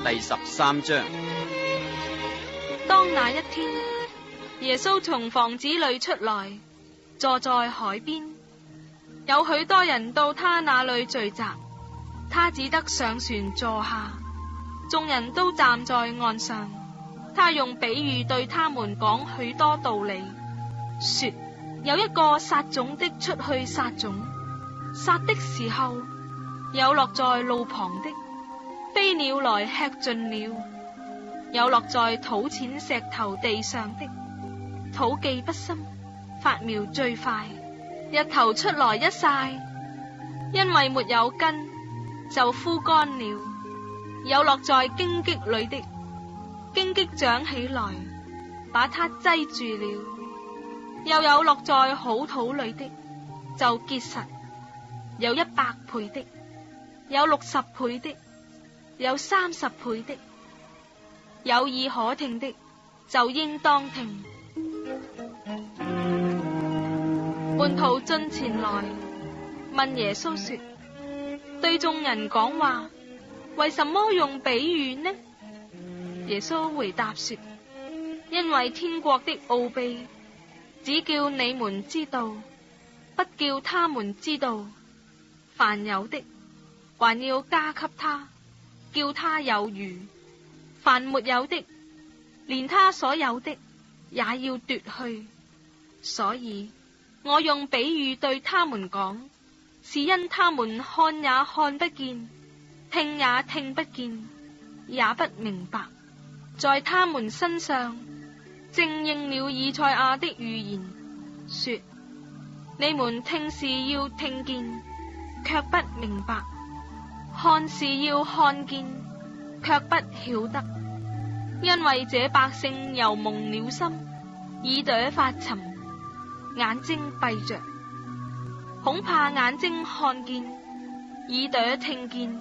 第13章。當那一天，耶穌從房子裏出來，坐在海邊，有許多人到他那裏聚集，他只得上船坐下，眾人都站在岸上。他用比喻對他們講許多道理，說：有一個撒種的出去撒種，撒的時候，有落在路旁的，飛鳥來吃盡了；有落在土淺石頭地上的，土既不深，發苗最快，日頭出來一曬，因為沒有根，就枯乾了；有落在荊棘裏的，荊棘長起來，把它擠住了；又有落在好土裏的，就結實，有100倍的，有60倍的，有30倍的。有耳可聽的，就應當聽。門徒進前來問耶穌說：對眾人講話，為什麼用比喻呢？耶穌回答說：因為天國的奧秘，只叫你們知道，不叫他們知道。凡有的，還要加給他，叫他有餘；凡沒有的，連他所有的也要奪去。所以我用比喻對他們講，是因他們看也看不見，聽也聽不見，也不明白。在他們身上正應了以賽亞的預言，說：你們聽是要聽見，卻不明白；看是要看見，卻不曉得。因為這百姓油蒙了心，耳朵發沉，眼睛閉着，恐怕眼睛看見，耳朵聽見，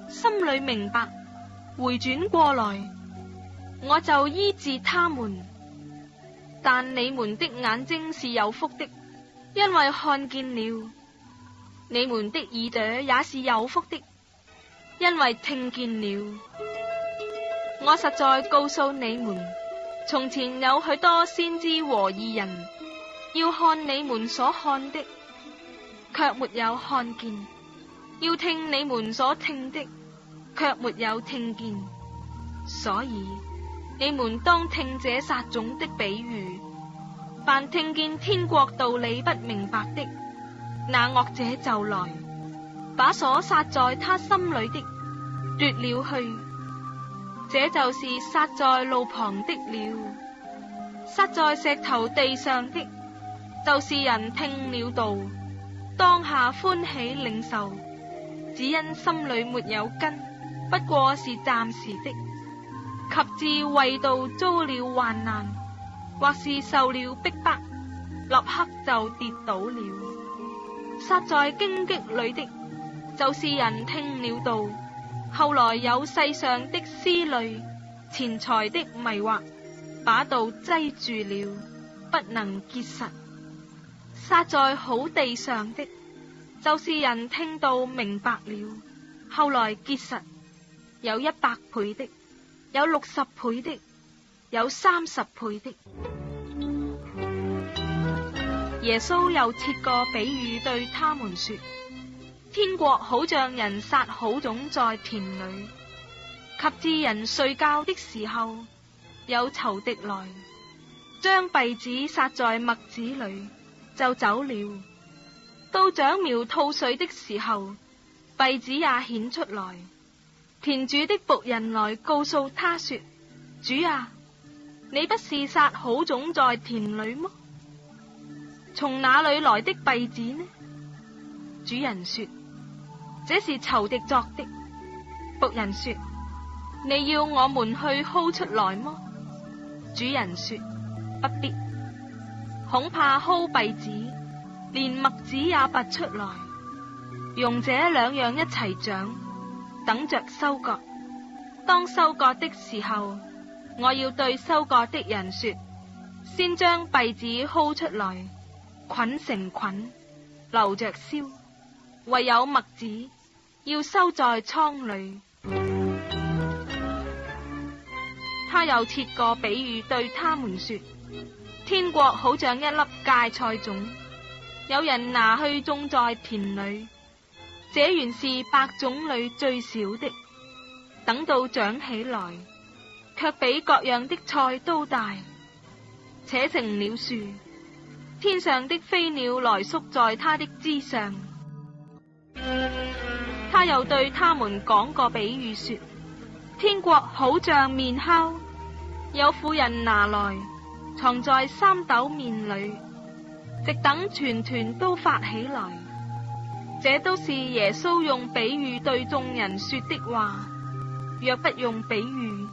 心裏明白，回轉過來，我就醫治他們。但你們的眼睛是有福的，因為看見了；你們的耳朵也是有福的，因為聽見了。我實在告訴你們，從前有許多先知和義人，要看你們所看的，卻沒有看見；要聽你們所聽的，卻沒有聽見。所以你們當聽這撒種的比喻。凡聽見天國道理不明白的，那惡者就來，把所撒在他心裏的奪了去。這就是撒在路旁的了。撒在石頭地上的，就是人聽了道，當下歡喜領受，只因心裏沒有根，不過是暫時的。及至為道遭了患難，或是受了逼迫，立刻就跌倒了。撒在荊棘裏的，就是人聽了道，後來有世上的思慮、錢財的迷惑，把道擠住了，不能結實。撒在好地上的，就是人聽道明白了，後來結實，有100倍的，有60倍的，有30倍的。耶穌又設個比喻對他們說：天國好像人撒好種在田裏，及至人睡覺的時候，有仇敵來，將稗子撒在麥子裏，就走了。到長苗吐穗的時候，稗子也顯出來。田主的僕人來告訴他說：主啊，你不是撒好種在田裏麼？從哪裏來的稗子呢？主人說：這是仇敵作的。僕人說：你要我們去薅出來麼？主人說：不必，恐怕薅稗子，連麥子也拔出來，容這兩樣一齊長，等着收割。當收割的時候，我要對收割的人說：先將稗子薅出來，捆成捆，留着燒；唯有麥子要收在倉裏。他又設個比喻對他們說：天國好像一粒芥菜種，有人拿去種在田裏，這原是百種裏最小的，等到長起來，卻比各樣的菜都大，且成了樹，天上的飛鳥來宿在它的枝上。他又對他們講個比喻說：天國好像麵酵，有婦人拿來藏在三斗麵裏，直等全團都發起來。這都是耶穌用比喻對眾人說的話，若不用比喻，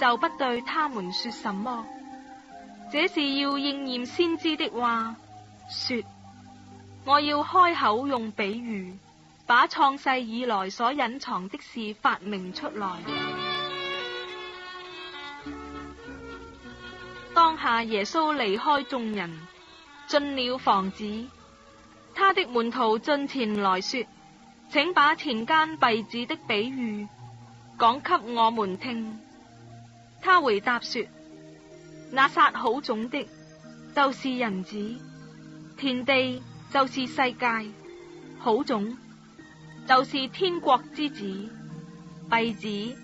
就不對他們說什麼。這是要應驗先知的話，說：我要開口用比喻，把創世以來所隱藏的事發明出來。當下耶穌離開眾人，進了房子，他的門徒進前來說：請把田間稗子的比喻講給我們聽。他回答說：那撒好種的，就是人子；田地就是世界。好種就是天國之子，稗子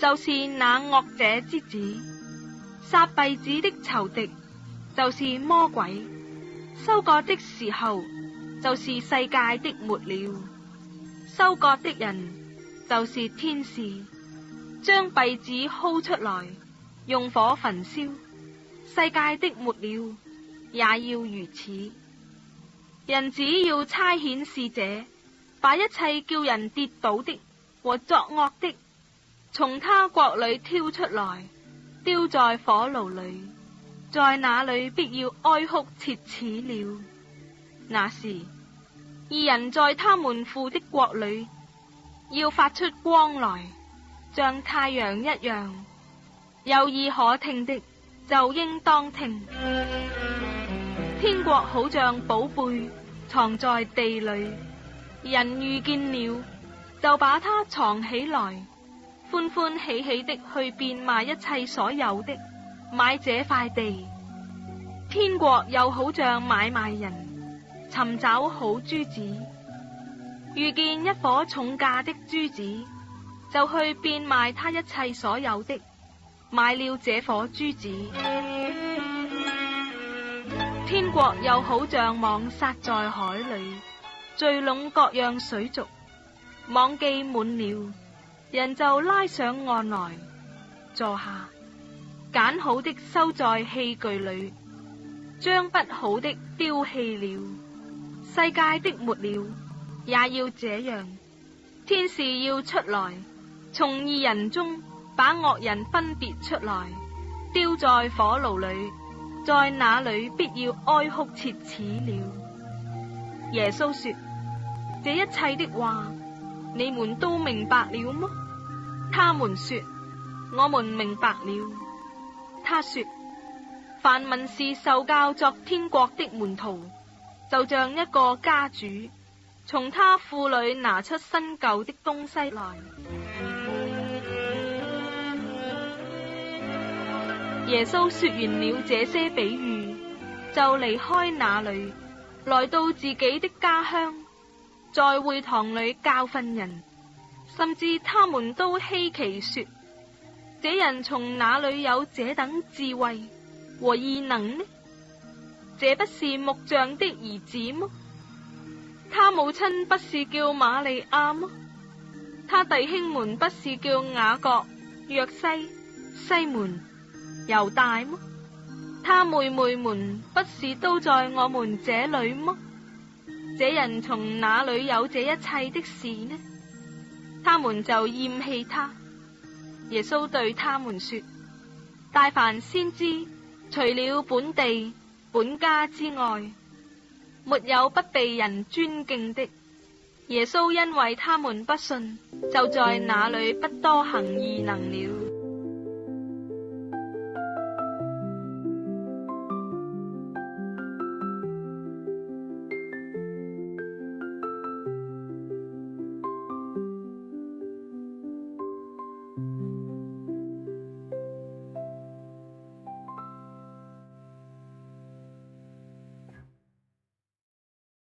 就是那惡者之子。撒稗子的仇敵就是魔鬼。收割的時候就是世界的末了，收割的人就是天使，將稗子薅出來，用火焚燒。世界的末了也要如此。人子要差遣使者，把一切叫人跌倒的和作惡的，從他國裏挑出來，丟在火爐裏，在那裏必要哀哭切齒了。那時，義人在他們父的國裏要發出光來，像太陽一樣。有耳可聽的就應當聽。天國好像寶貝藏在地裏，人遇見了就把它藏起來，歡歡喜喜的去變賣一切所有的，買這塊地。天國又好像買賣人尋找好珠子，遇見一顆重價的珠子，就去變賣他一切所有的，買了這顆珠子。天國又好像網撒在海裏，聚攏各樣水族，網既滿了，人就拉上岸來，坐下，揀好的收在器具裏，將不好的丟棄了。世界的末了也要這樣。天使要出來，從義人中把惡人分別出來，丟在火爐裏，在那裏必要哀哭切齒了。耶穌說：這一切的話你們都明白了嗎？他們說：我們明白了。他說：凡文士受教作天國的門徒，就像一個家主，從他庫裏拿出新舊的東西來。耶穌說完了這些比喻，就離開那裏，來到自己的家鄉，在會堂裏教訓人，甚至他們都稀奇說：這人從哪裏有這等智慧和異能呢？這不是木匠的兒子嗎？他母親不是叫瑪利亞嗎？他弟兄們不是叫雅各、約西、西門、猶大嗎？他妹妹們不是都在我們這裏嗎？這人從哪裏有這一切的事呢？他們就厭棄他。耶穌對他們說：大凡先知，除了本地本家之外，沒有不被人尊敬的。耶穌因為他們不信，就在那裏不多行異能了。